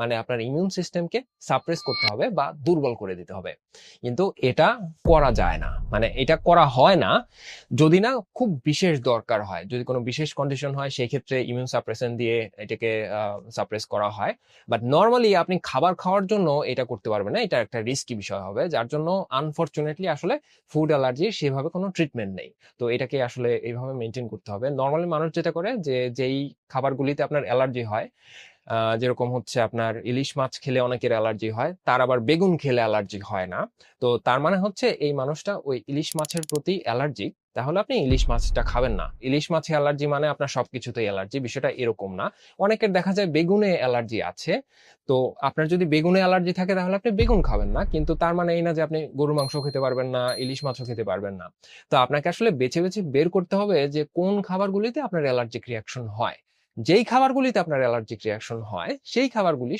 মানে আপনার ইমিউন সিস্টেমকে সাপ্রেস করতে হবে বা দুর্বল করে দিতে হবে। কিন্তু এটা করা যায় না, মানে এটা করা হয় না যদি না খুব বিশেষ দরকার হয়, যদি কোনো বিশেষ কন্ডিশন হয় সেই ক্ষেত্রে ইমিউন সাপ্রেশন দিয়ে এটাকে সাপ্রেস করা হয়। বাট নর্মালি আপনি খাবার খাওয়ার জন্য এটা করতে পারবেন না, এটা একটা রিস্কি বিষয় হবে, যার জন্য আনফরচুনেটলি আসলে ফুড অ্যালার্জির সেভাবে কোনো ট্রিটমেন্ট নেই। তো এটাকে আসলে এইভাবে মেনটেন করতে হবে। নর্মালি মানুষ যেটা করে যে যেই খাবারগুলিতে আপনার অ্যালার্জি হয়, যেরকম হচ্ছে আপনার ইলিশ মাছ খেলে অনেকের অ্যালার্জি হয়, তার আবার বেগুন খেলে অ্যালার্জি হয় না। তো তার মানে হচ্ছে এই মানুষটা ওই ইলিশ মাছের প্রতি অ্যালার্জিক, তাহলে আপনি ইলিশ মাছটা খাবেন না। ইলিশ মাছে অ্যালার্জি মানে আপনার সবকিছুতেই অ্যালার্জি, বিষয়টা এরকম না। অনেকের দেখা যায় বেগুনে অ্যালার্জি আছে। তো আপনার যদি বেগুনে অ্যালার্জি থাকে তাহলে আপনি বেগুন খাবেন না, কিন্তু তার মানে এই না যে আপনি গরুর মাংস খেতে পারবেন না, ইলিশ মাছও খেতে পারবেন না। তো আপনাকে আসলে বেছে বেছে বের করতে হবে যে কোন খাবারগুলিতে আপনার অ্যালার্জিক রিয়াকশন হয়। যেই খাবারগুলিতে আপনার অ্যালার্জিক রিয়াকশন হয় সেই খাবারগুলি